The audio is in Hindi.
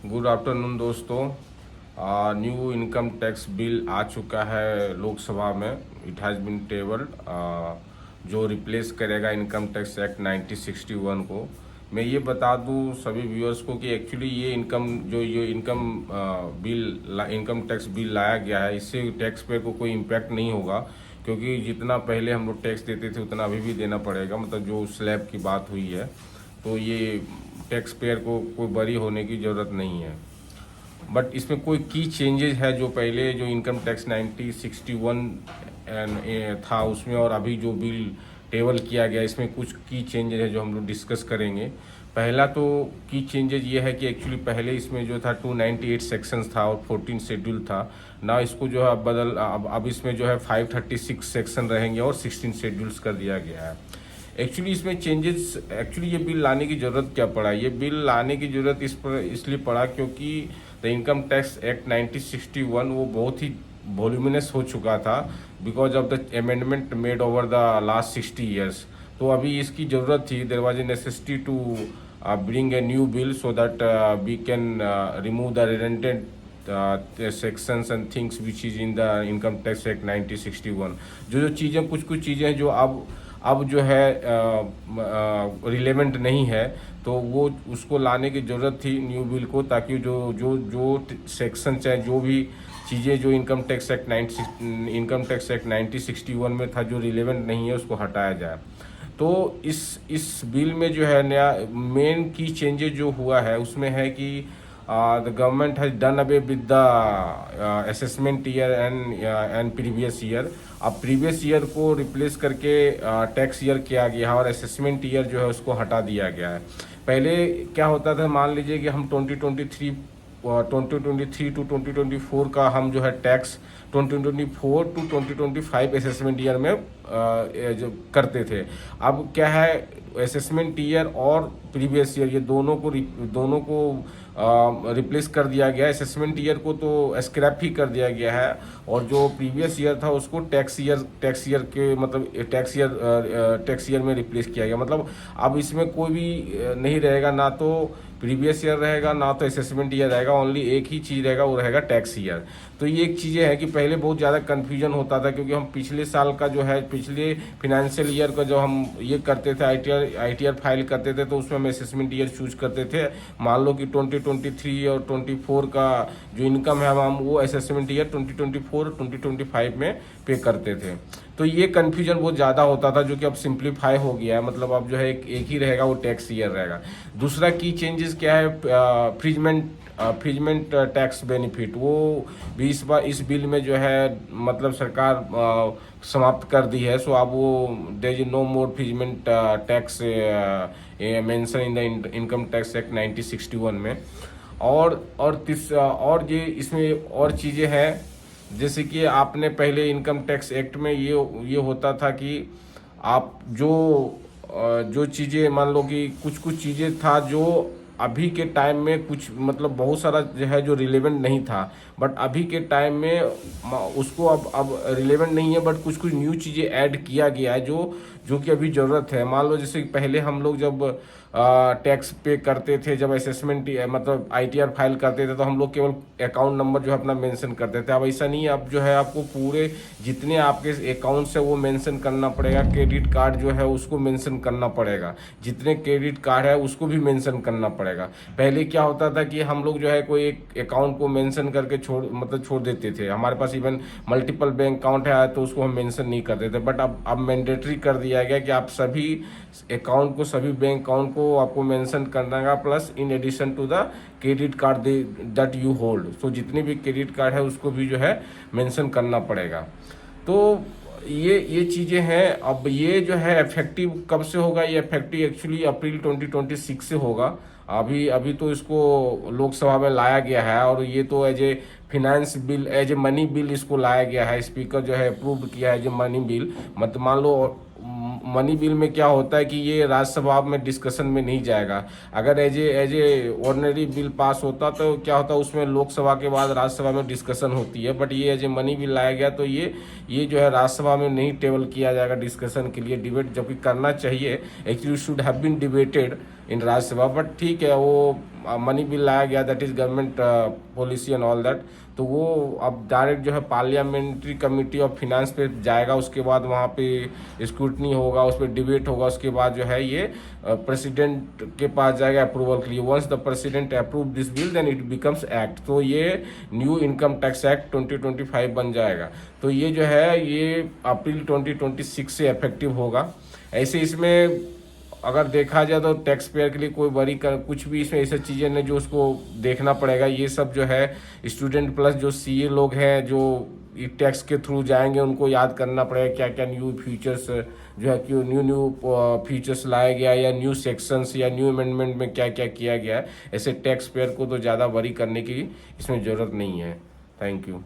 गुड आफ्टरनून दोस्तों। न्यू इनकम टैक्स बिल आ चुका है लोकसभा में। इट हैज़ बीन टेबल्ड जो रिप्लेस करेगा इनकम टैक्स एक्ट 1961 को। मैं ये बता दूं सभी व्यूअर्स को कि एक्चुअली ये इनकम टैक्स बिल लाया गया है, इससे टैक्स पेयर को कोई इम्पैक्ट नहीं होगा, क्योंकि जितना पहले हम लोग टैक्स देते थे उतना अभी भी देना पड़ेगा। मतलब जो स्लैब की बात हुई है, तो ये टैक्स पेयर को कोई बरी होने की ज़रूरत नहीं है। बट इसमें कोई की चेंजेस है जो पहले जो इनकम टैक्स 1961 था उसमें और अभी जो बिल टेबल किया गया, इसमें कुछ की चेंजेस है जो हम लोग डिस्कस करेंगे। पहला तो की चेंजेस ये है कि एक्चुअली पहले इसमें जो था 298 सेक्शंस था और 14 शेड्यूल था ना। इसको जो है अब इसमें जो है 536 सेक्शन रहेंगे और 16 शेड्यूल्स कर दिया गया है। एक्चुअली इसमें चेंजेस, एक्चुअली ये बिल लाने की ज़रूरत क्या पड़ा? ये बिल लाने की ज़रूरत इसलिए पड़ा क्योंकि द इनकम टैक्स एक्ट 1961 वो बहुत ही वॉल्यूमिनस हो चुका था because of the amendment made over the last 60 years. तो अभी इसकी ज़रूरत थी, there was a necessity to bring a new bill so that we can remove the redundant sections and things which is in the income tax act 1961। जो चीज़ें कुछ चीज़ें हैं जो अब जो है रिलेवेंट नहीं है, तो वो उसको लाने की ज़रूरत थी न्यू बिल को, ताकि जो जो जो सेक्शन चाहे जो भी चीज़ें जो इनकम टैक्स एक्ट 1961 में था जो रिलेवेंट नहीं है उसको हटाया जाए। तो इस बिल में जो है नया मेन की चेंजेस जो हुआ है उसमें है कि the government has done away with the assessment year and previous year. अब प्रीवियस ईयर को रिप्लेस करके टैक्स ईयर किया गया है और असेसमेंट ईयर जो है उसको हटा दिया गया है। पहले क्या होता था, मान लीजिए कि हम 2023 टू 2024 का हम जो है टैक्स 2024 टू 2025 असेसमेंट ईयर में जो करते थे। अब क्या है, असेसमेंट ईयर और प्रीवियस ईयर ये दोनों को रिप्लेस कर दिया गया है। असेसमेंट ईयर को तो स्क्रैप ही कर दिया गया है और जो प्रीवियस ईयर था उसको टैक्स ईयर के मतलब टैक्स ईयर में रिप्लेस किया गया। मतलब अब इसमें कोई भी नहीं रहेगा, ना तो प्रीवियस ईयर रहेगा ना तो असेसमेंट ईयर रहेगा, ओनली एक ही चीज़ रहेगा, वो रहेगा टैक्स ईयर। तो ये एक चीज़ें है कि पहले बहुत ज़्यादा कन्फ्यूजन होता था, क्योंकि हम पिछले साल का जो है पिछले फिनेंशियल ईयर का जो हम ये करते थे आई टी आर फाइल करते थे, तो उसमें हम असेसमेंट ईयर चूज करते थे। मान लो कि 2023 और 24 का जो इनकम है हम वो असेसमेंट ईयर 2024 और 2025 में पे करते थे। तो ये कन्फ्यूजन बहुत ज़्यादा होता था, जो कि अब सिंप्लीफाई हो गया है। मतलब अब जो है एक ही रहेगा, वो टैक्स ईयर रहेगा। दूसरा की चेंजेस क्या है, फ्रीजमेंट टैक्स बेनिफिट, वो भी इस बिल में जो है मतलब सरकार समाप्त कर दी है। सो अब वो देयर इज नो मोर फ्रीजमेंट tax mention in the income tax act 1961 में। और ये इसमें और चीज़ें हैं, जैसे कि आपने पहले इनकम टैक्स एक्ट में ये होता था कि आप जो चीज़ें मान लो कि कुछ चीज़ें था जो अभी के टाइम में कुछ मतलब बहुत सारा जो है जो रिलेवेंट नहीं था, बट अभी के टाइम में उसको अब रिलेवेंट नहीं है, बट कुछ न्यू चीज़ें ऐड किया गया है जो कि अभी ज़रूरत है। मान लो जैसे पहले हम लोग जब टैक्स पे करते थे, जब असेसमेंट मतलब आईटीआर फाइल करते थे, तो हम लोग केवल अकाउंट नंबर जो है अपना मेंशन करते थे। अब ऐसा नहीं है, अब जो है आपको पूरे जितने आपके अकाउंट्स है वो मेंशन करना पड़ेगा। क्रेडिट कार्ड जो है उसको मेंशन करना पड़ेगा, जितने क्रेडिट कार्ड है उसको भी मेंशन करना पड़ेगा। पहले क्या होता था कि हम लोग जो है कोई एक अकाउंट को मेंशन करके छोड़ देते थे। हमारे पास इवन मल्टीपल बैंक अकाउंट है तो उसको हम मेंशन नहीं करते थे, बट अब मैंडेटरी कर दिया गया कि आप सभी अकाउंट को, सभी बैंक अकाउंट को आपको मेंशन करना है, plus in addition to the credit card that you hold. So जितने भी क्रेडिट कार्ड है उसको भी जो है मेंशन करना पड़ेगा। तो ये चीज़ें हैं। अब ये जो है इफेक्टिव कब से होगा? ये इफेक्टिव एक्चुअली अप्रैल 2026 से होगा। अभी तो इसको लोकसभा में लाया गया है और ये तो as a finance bill, as a money bill इसको लाया गया है। स्पीकर जो है अप्रूव किया है एज ए मनी बिल। मतलब मान लो मनी बिल में क्या होता है कि ये राज्यसभा में डिस्कशन में नहीं जाएगा। अगर as a ordinary bill pass होता तो क्या होता, उसमें लोकसभा के बाद राज्यसभा में डिस्कशन होती है, बट ये एज ए मनी बिल लाया गया तो ये जो है राज्यसभा में नहीं टेबल किया जाएगा डिस्कशन के लिए, डिबेट जबकि करना चाहिए। Actually should have been debated in Rajya Sabha, but ठीक है, वो मनी बिल लाया गया, that is government policy and all that. तो वो अब डायरेक्ट जो है पार्लियामेंट्री कमेटी ऑफ फिनेंस पे जाएगा, उसके बाद वहाँ पे स्क्रूटनी होगा, उस पर डिबेट होगा, उसके बाद जो है ये प्रेसिडेंट के पास जाएगा अप्रूवल के लिए। Once the president approve this bill then it becomes act. तो ये न्यू इनकम टैक्स एक्ट 2025 बन जाएगा। तो ये जो है ये अप्रैल 2026 से इफेक्टिव होगा। ऐसे इसमें अगर देखा जाए तो टैक्स पेयर के लिए कोई बड़ी कुछ भी इसमें ऐसी चीज़ें नहीं जो उसको देखना पड़ेगा। ये सब जो है स्टूडेंट प्लस जो सीए लोग हैं जो टैक्स के थ्रू जाएंगे, उनको याद करना पड़ेगा क्या क्या न्यू फीचर्स जो है, क्यों न्यू फीचर्स लाया गया या न्यू सेक्शंस या न्यू अमेंडमेंट में क्या क्या किया गया है। ऐसे टैक्स पेयर को तो ज़्यादा वरी करने की इसमें ज़रूरत नहीं है। Thank you.